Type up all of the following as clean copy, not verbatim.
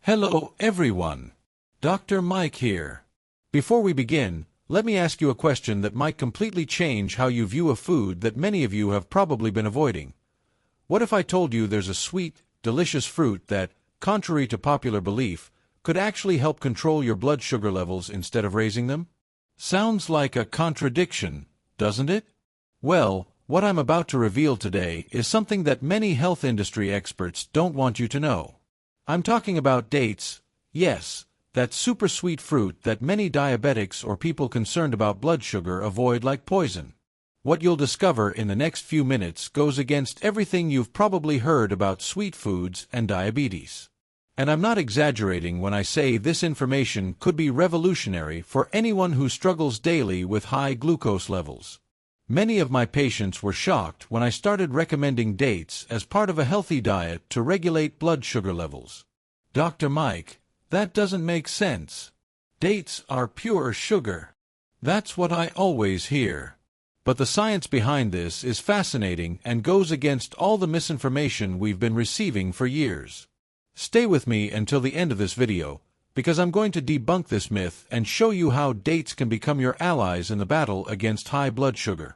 Hello, everyone. Dr. Mike here. Before we begin, let me ask you a question that might completely change how you view a food that many of you have probably been avoiding. What if I told you there's a sweet, delicious fruit that, contrary to popular belief, could actually help control your blood sugar levels instead of raising them? Sounds like a contradiction, doesn't it? Well, what I'm about to reveal today is something that many health industry experts don't want you to know. I'm talking about dates, yes, that super sweet fruit that many diabetics or people concerned about blood sugar avoid like poison. What you'll discover in the next few minutes goes against everything you've probably heard about sweet foods and diabetes. And I'm not exaggerating when I say this information could be revolutionary for anyone who struggles daily with high glucose levels. Many of my patients were shocked when I started recommending dates as part of a healthy diet to regulate blood sugar levels. Dr. Mike, that doesn't make sense. Dates are pure sugar. That's what I always hear. But the science behind this is fascinating and goes against all the misinformation we've been receiving for years. Stay with me until the end of this video, because I'm going to debunk this myth and show you how dates can become your allies in the battle against high blood sugar.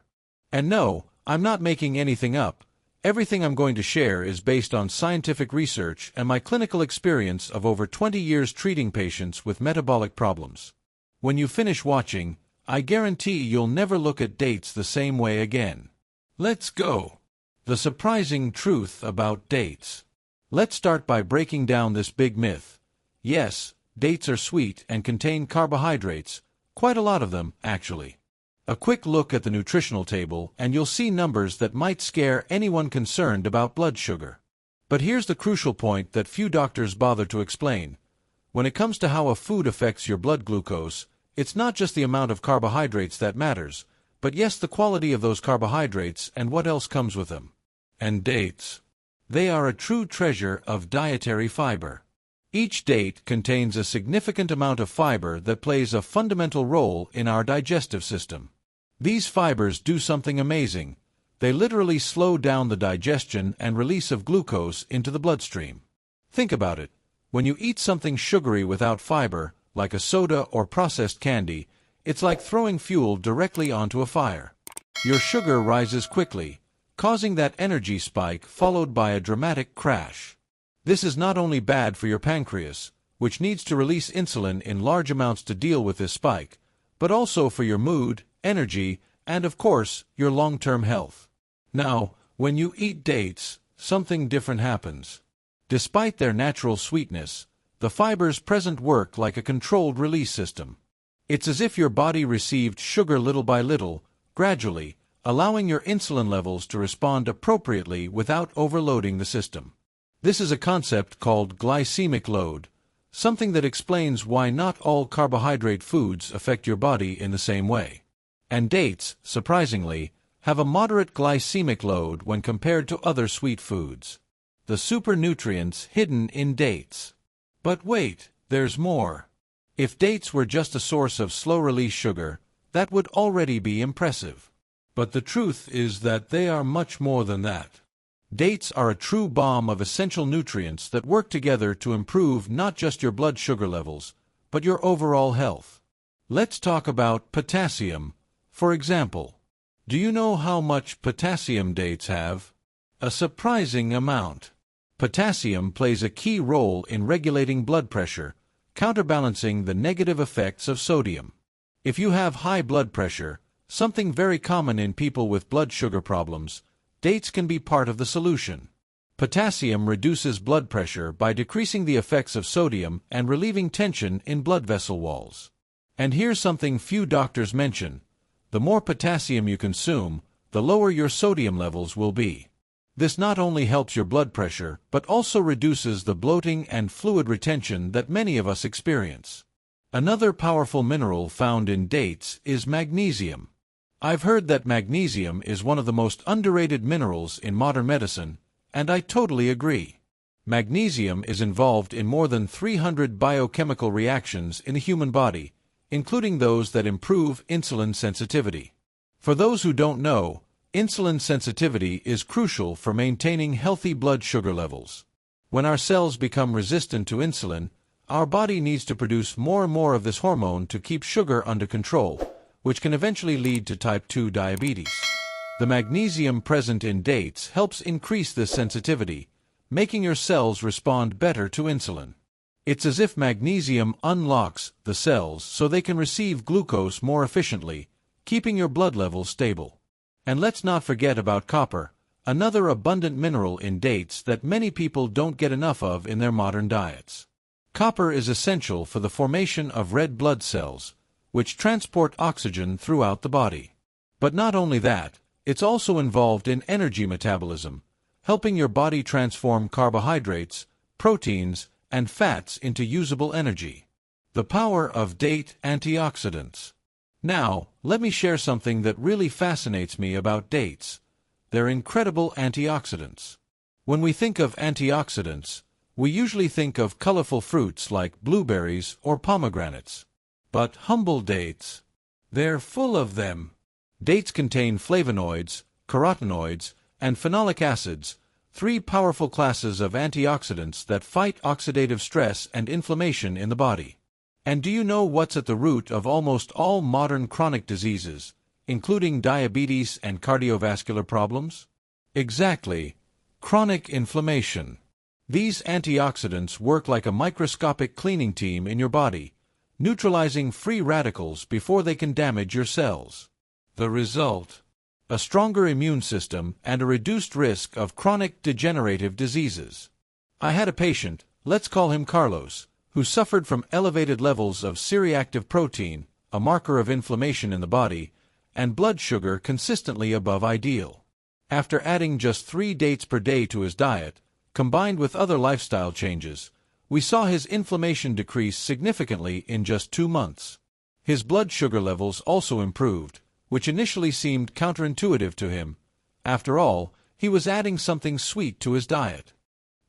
And no, I'm not making anything up. Everything I'm going to share is based on scientific research and my clinical experience of over 20 years treating patients with metabolic problems. When you finish watching, I guarantee you'll never look at dates the same way again. Let's go. The surprising truth about dates. Let's start by breaking down this big myth. Yes, dates are sweet and contain carbohydrates, quite a lot of them, actually. A quick look at the nutritional table and you'll see numbers that might scare anyone concerned about blood sugar. But here's the crucial point that few doctors bother to explain. When it comes to how a food affects your blood glucose, it's not just the amount of carbohydrates that matters, but yes, the quality of those carbohydrates and what else comes with them. And dates. They are a true treasure of dietary fiber. Each date contains a significant amount of fiber that plays a fundamental role in our digestive system. These fibers do something amazing. They literally slow down the digestion and release of glucose into the bloodstream. Think about it. When you eat something sugary without fiber, like a soda or processed candy, it's like throwing fuel directly onto a fire. Your sugar rises quickly, causing that energy spike followed by a dramatic crash. This is not only bad for your pancreas, which needs to release insulin in large amounts to deal with this spike, but also for your mood, energy, and of course, your long-term health. Now, when you eat dates, something different happens. Despite their natural sweetness, the fibers present work like a controlled release system. It's as if your body received sugar little by little, gradually, allowing your insulin levels to respond appropriately without overloading the system. This is a concept called glycemic load, something that explains why not all carbohydrate foods affect your body in the same way. And dates, surprisingly, have a moderate glycemic load when compared to other sweet foods. The super nutrients hidden in dates. But wait, there's more. If dates were just a source of slow-release sugar, that would already be impressive. But the truth is that they are much more than that. Dates are a true bomb of essential nutrients that work together to improve not just your blood sugar levels, but your overall health. Let's talk about potassium, for example. Do you know how much potassium dates have? A surprising amount. Potassium plays a key role in regulating blood pressure, counterbalancing the negative effects of sodium. If you have high blood pressure, something very common in people with blood sugar problems, dates can be part of the solution. Potassium reduces blood pressure by decreasing the effects of sodium and relieving tension in blood vessel walls. And here's something few doctors mention. The more potassium you consume, the lower your sodium levels will be. This not only helps your blood pressure, but also reduces the bloating and fluid retention that many of us experience. Another powerful mineral found in dates is magnesium. I've heard that magnesium is one of the most underrated minerals in modern medicine, and I totally agree. Magnesium is involved in more than 300 biochemical reactions in the human body, including those that improve insulin sensitivity. For those who don't know, insulin sensitivity is crucial for maintaining healthy blood sugar levels. When our cells become resistant to insulin, Our body needs to produce more and more of this hormone to keep sugar under control, which can eventually lead to type 2 diabetes. The magnesium present in dates helps increase this sensitivity, making your cells respond better to insulin. It's as if magnesium unlocks the cells so they can receive glucose more efficiently, keeping your blood levels stable. And let's not forget about copper, another abundant mineral in dates that many people don't get enough of in their modern diets. Copper is essential for the formation of red blood cells, which transport oxygen throughout the body. But not only that, it's also involved in energy metabolism, helping your body transform carbohydrates, proteins, and fats into usable energy. The power of date antioxidants. Now, let me share something that really fascinates me about dates. They're incredible antioxidants. When we think of antioxidants, we usually think of colorful fruits like blueberries or pomegranates. But humble dates, they're full of them. Dates contain flavonoids, carotenoids, and phenolic acids, three powerful classes of antioxidants that fight oxidative stress and inflammation in the body. And do you know what's at the root of almost all modern chronic diseases, including diabetes and cardiovascular problems? Exactly, chronic inflammation. These antioxidants work like a microscopic cleaning team in your body, neutralizing free radicals before they can damage your cells. The result? A stronger immune system and a reduced risk of chronic degenerative diseases. I had a patient, let's call him Carlos, who suffered from elevated levels of C-reactive protein, a marker of inflammation in the body, and blood sugar consistently above ideal. After adding just 3 dates per day to his diet, combined with other lifestyle changes, we saw his inflammation decrease significantly in just 2 months. His blood sugar levels also improved, which initially seemed counterintuitive to him. After all, he was adding something sweet to his diet.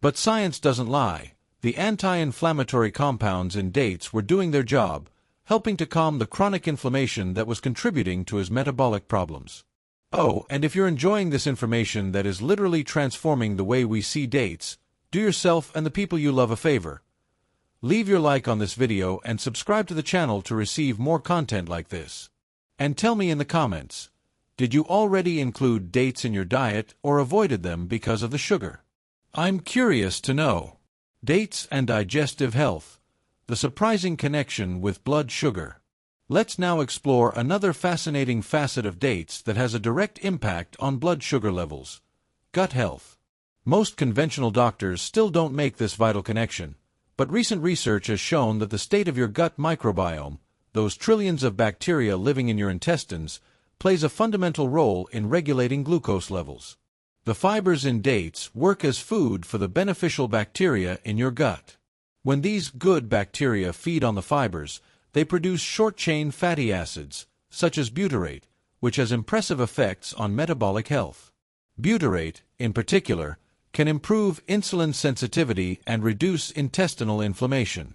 But science doesn't lie. The anti-inflammatory compounds in dates were doing their job, helping to calm the chronic inflammation that was contributing to his metabolic problems. Oh, and if you're enjoying this information that is literally transforming the way we see dates, do yourself and the people you love a favor. Leave your like on this video and subscribe to the channel to receive more content like this. And tell me in the comments, did you already include dates in your diet or avoided them because of the sugar? I'm curious to know. Dates and digestive health, the surprising connection with blood sugar. Let's now explore another fascinating facet of dates that has a direct impact on blood sugar levels: gut health. Most conventional doctors still don't make this vital connection, but recent research has shown that the state of your gut microbiome, those trillions of bacteria living in your intestines, plays a fundamental role in regulating glucose levels. The fibers in dates work as food for the beneficial bacteria in your gut. When these good bacteria feed on the fibers, they produce short-chain fatty acids, such as butyrate, which has impressive effects on metabolic health. Butyrate, in particular, can improve insulin sensitivity and reduce intestinal inflammation.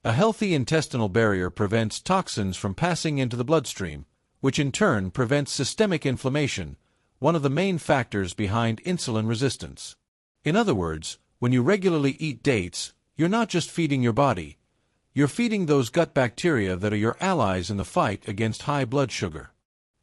A healthy intestinal barrier prevents toxins from passing into the bloodstream, which in turn prevents systemic inflammation, one of the main factors behind insulin resistance. In other words, when you regularly eat dates, you're not just feeding your body, you're feeding those gut bacteria that are your allies in the fight against high blood sugar.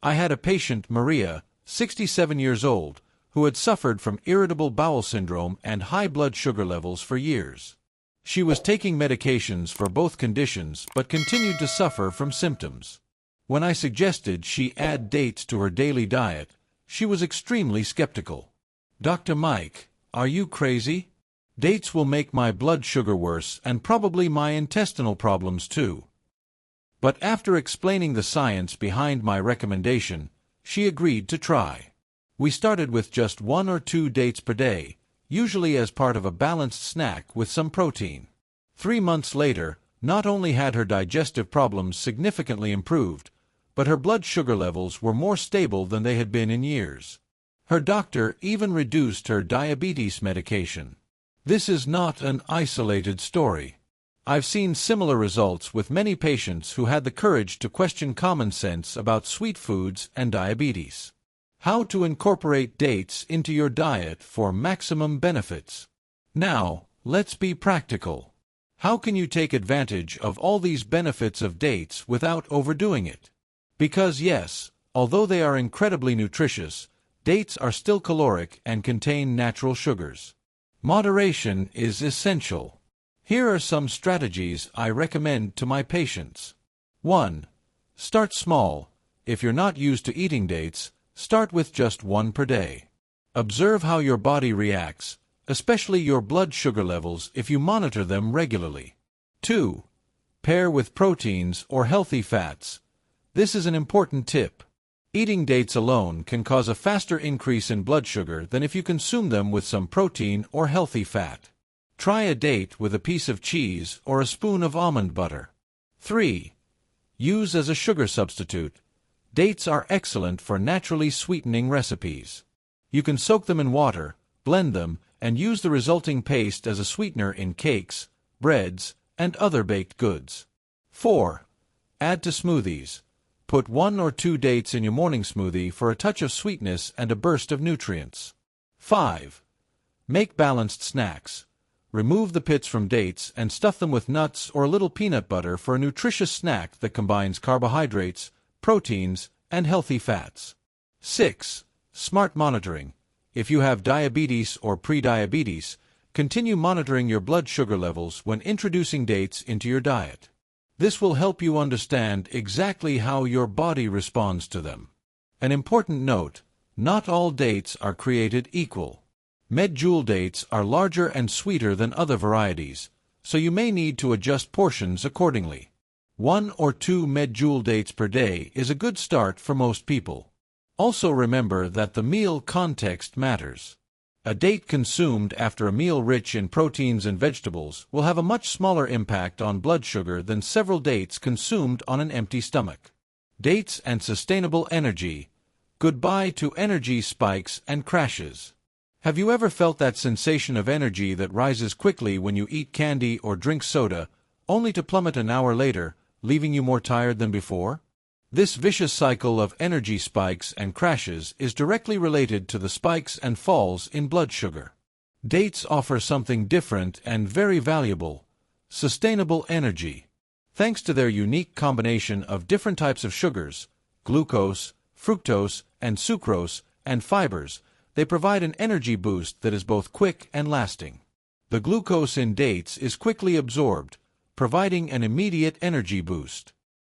I had a patient, Maria, 67 years old, who had suffered from irritable bowel syndrome and high blood sugar levels for years. She was taking medications for both conditions but continued to suffer from symptoms. When I suggested she add dates to her daily diet, she was extremely skeptical. "Dr. Mike, are you crazy? Dates will make my blood sugar worse and probably my intestinal problems too." But after explaining the science behind my recommendation, she agreed to try. We started with just 1 or 2 dates per day, usually as part of a balanced snack with some protein. 3 months later, not only had her digestive problems significantly improved, but her blood sugar levels were more stable than they had been in years. Her doctor even reduced her diabetes medication. This is not an isolated story. I've seen similar results with many patients who had the courage to question common sense about sweet foods and diabetes. How to incorporate dates into your diet for maximum benefits. Now, let's be practical. How can you take advantage of all these benefits of dates without overdoing it? Because yes, although they are incredibly nutritious, dates are still caloric and contain natural sugars. Moderation is essential. Here are some strategies I recommend to my patients. 1. Start small. If you're not used to eating dates, start with just one per day. Observe how your body reacts, especially your blood sugar levels if you monitor them regularly. 2. Pair with proteins or healthy fats. This is an important tip. Eating dates alone can cause a faster increase in blood sugar than if you consume them with some protein or healthy fat. Try a date with a piece of cheese or a spoon of almond butter. 3. Use as a sugar substitute. Dates are excellent for naturally sweetening recipes. You can soak them in water, blend them, and use the resulting paste as a sweetener in cakes, breads, and other baked goods. 4. Add to smoothies. Put 1 or 2 dates in your morning smoothie for a touch of sweetness and a burst of nutrients. 5. Make balanced snacks. Remove the pits from dates and stuff them with nuts or a little peanut butter for a nutritious snack that combines carbohydrates, proteins, and healthy fats. 6. Smart monitoring. If you have diabetes or pre-diabetes, continue monitoring your blood sugar levels when introducing dates into your diet. This will help you understand exactly how your body responds to them. An important note, not all dates are created equal. Medjool dates are larger and sweeter than other varieties, so you may need to adjust portions accordingly. 1 or 2 medjool dates per day is a good start for most people. Also remember that the meal context matters. A date consumed after a meal rich in proteins and vegetables will have a much smaller impact on blood sugar than several dates consumed on an empty stomach. Dates and sustainable energy. Goodbye to energy spikes and crashes. Have you ever felt that sensation of energy that rises quickly when you eat candy or drink soda, only to plummet an hour later, leaving you more tired than before? This vicious cycle of energy spikes and crashes is directly related to the spikes and falls in blood sugar. Dates offer something different and very valuable: sustainable energy. Thanks to their unique combination of different types of sugars, glucose, fructose, and sucrose, and fibers, they provide an energy boost that is both quick and lasting. The glucose in dates is quickly absorbed, providing an immediate energy boost.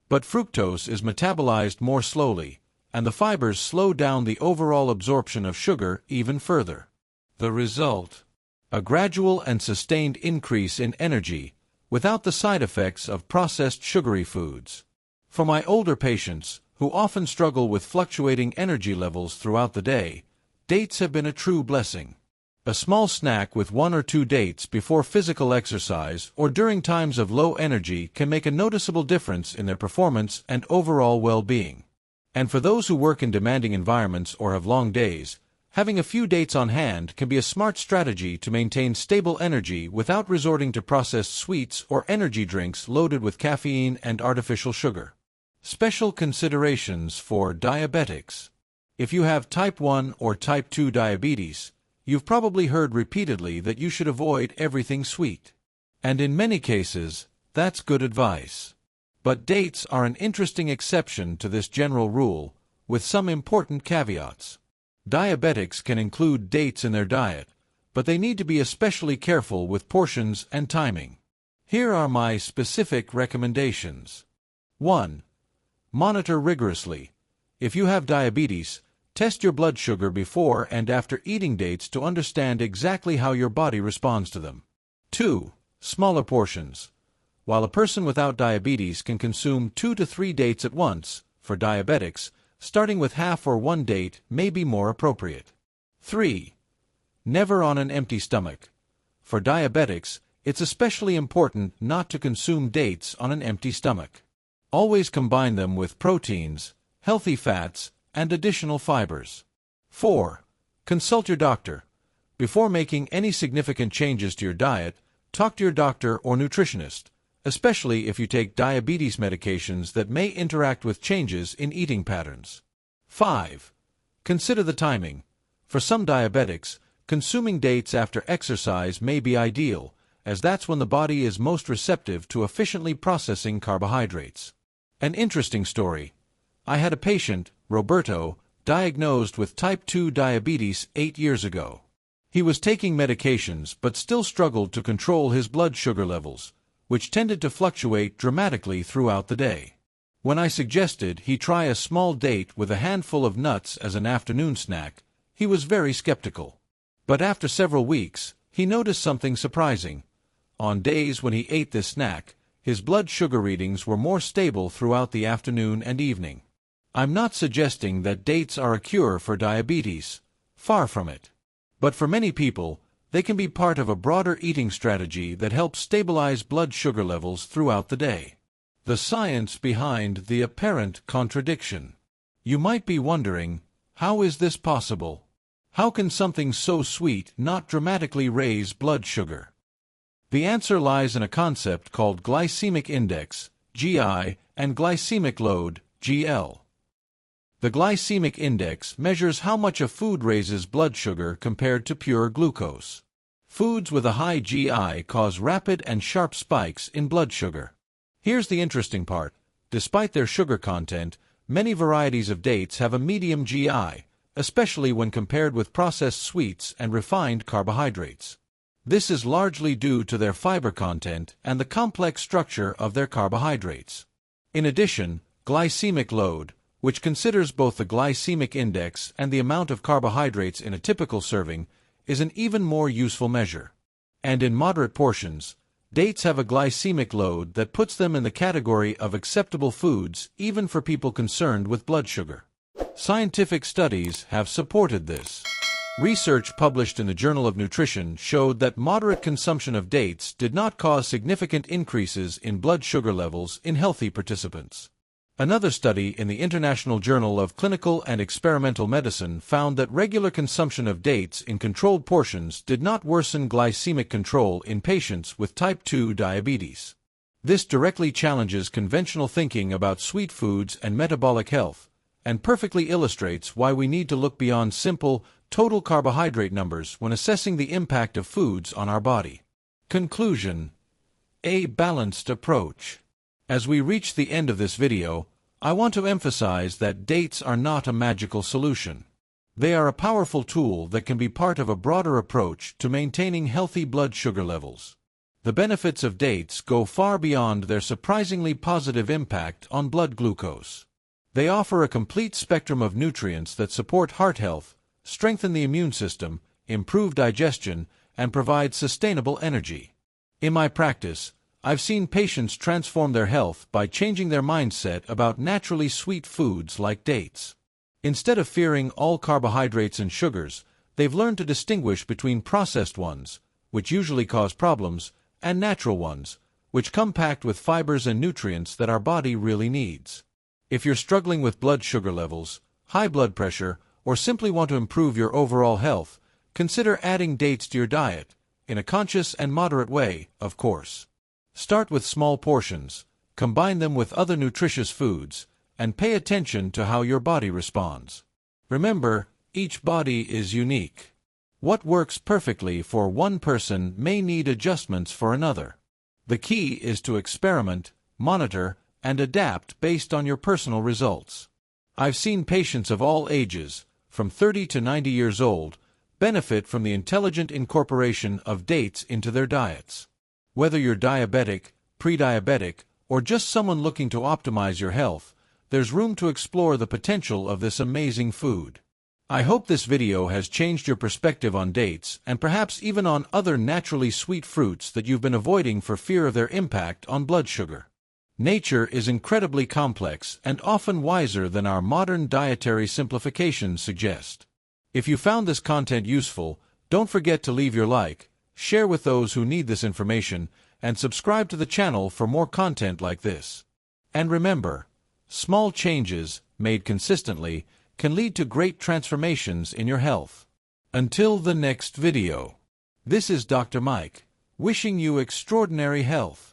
But fructose is metabolized more slowly, and the fibers slow down the overall absorption of sugar even further. The result: a gradual and sustained increase in energy, without the side effects of processed sugary foods. For my older patients, who often struggle with fluctuating energy levels throughout the day, dates have been a true blessing. A small snack with 1 or 2 dates before physical exercise or during times of low energy can make a noticeable difference in their performance and overall well-being. And for those who work in demanding environments or have long days, having a few dates on hand can be a smart strategy to maintain stable energy without resorting to processed sweets or energy drinks loaded with caffeine and artificial sugar. Special considerations for diabetics. If you have type 1 or type 2 diabetes, you've probably heard repeatedly that you should avoid everything sweet. And in many cases, that's good advice. But dates are an interesting exception to this general rule, with some important caveats. Diabetics can include dates in their diet, but they need to be especially careful with portions and timing. Here are my specific recommendations. 1. Monitor rigorously. If you have diabetes, test your blood sugar before and after eating dates to understand exactly how your body responds to them. 2. Smaller portions. While a person without diabetes can consume 2 to 3 dates at once, for diabetics, starting with half or 1 date may be more appropriate. 3. Never on an empty stomach. For diabetics, it's especially important not to consume dates on an empty stomach. Always combine them with proteins, healthy fats, and additional fibers. 4. Consult your doctor. Before making any significant changes to your diet, talk to your doctor or nutritionist, especially if you take diabetes medications that may interact with changes in eating patterns. 5. Consider the timing. For some diabetics, consuming dates after exercise may be ideal, as that's when the body is most receptive to efficiently processing carbohydrates. An interesting story. I had a patient, Roberto, diagnosed with type 2 diabetes 8 years ago. He was taking medications but still struggled to control his blood sugar levels, which tended to fluctuate dramatically throughout the day. When I suggested he try a small date with a handful of nuts as an afternoon snack, he was very skeptical. But after several weeks, he noticed something surprising. On days when he ate this snack, his blood sugar readings were more stable throughout the afternoon and evening. I'm not suggesting that dates are a cure for diabetes, far from it. But for many people, they can be part of a broader eating strategy that helps stabilize blood sugar levels throughout the day. The science behind the apparent contradiction. You might be wondering, how is this possible? How can something so sweet not dramatically raise blood sugar? The answer lies in a concept called glycemic index, GI, and glycemic load, GL. The glycemic index measures how much a food raises blood sugar compared to pure glucose. Foods with a high GI cause rapid and sharp spikes in blood sugar. Here's the interesting part. Despite their sugar content, many varieties of dates have a medium GI, especially when compared with processed sweets and refined carbohydrates. This is largely due to their fiber content and the complex structure of their carbohydrates. In addition, glycemic load, which considers both the glycemic index and the amount of carbohydrates in a typical serving, is an even more useful measure. And in moderate portions, dates have a glycemic load that puts them in the category of acceptable foods even for people concerned with blood sugar. Scientific studies have supported this. Research published in the Journal of Nutrition showed that moderate consumption of dates did not cause significant increases in blood sugar levels in healthy participants. Another study in the International Journal of Clinical and Experimental Medicine found that regular consumption of dates in controlled portions did not worsen glycemic control in patients with type 2 diabetes. This directly challenges conventional thinking about sweet foods and metabolic health, and perfectly illustrates why we need to look beyond simple, total carbohydrate numbers when assessing the impact of foods on our body. Conclusion: a balanced approach. As we reach the end of this video, I want to emphasize that dates are not a magical solution. They are a powerful tool that can be part of a broader approach to maintaining healthy blood sugar levels. The benefits of dates go far beyond their surprisingly positive impact on blood glucose. They offer a complete spectrum of nutrients that support heart health, strengthen the immune system, improve digestion, and provide sustainable energy. In my practice, I've seen patients transform their health by changing their mindset about naturally sweet foods like dates. Instead of fearing all carbohydrates and sugars, they've learned to distinguish between processed ones, which usually cause problems, and natural ones, which come packed with fibers and nutrients that our body really needs. If you're struggling with blood sugar levels, high blood pressure, or simply want to improve your overall health, consider adding dates to your diet, in a conscious and moderate way, of course. Start with small portions, combine them with other nutritious foods, and pay attention to how your body responds. Remember, each body is unique. What works perfectly for one person may need adjustments for another. The key is to experiment, monitor, and adapt based on your personal results. I've seen patients of all ages, from 30 to 90 years old, benefit from the intelligent incorporation of dates into their diets. Whether you're diabetic, pre-diabetic, or just someone looking to optimize your health, there's room to explore the potential of this amazing food. I hope this video has changed your perspective on dates and perhaps even on other naturally sweet fruits that you've been avoiding for fear of their impact on blood sugar. Nature is incredibly complex and often wiser than our modern dietary simplifications suggest. If you found this content useful, don't forget to leave your like, share with those who need this information, and subscribe to the channel for more content like this. And remember, small changes, made consistently, can lead to great transformations in your health. Until the next video, this is Dr. Mike, wishing you extraordinary health.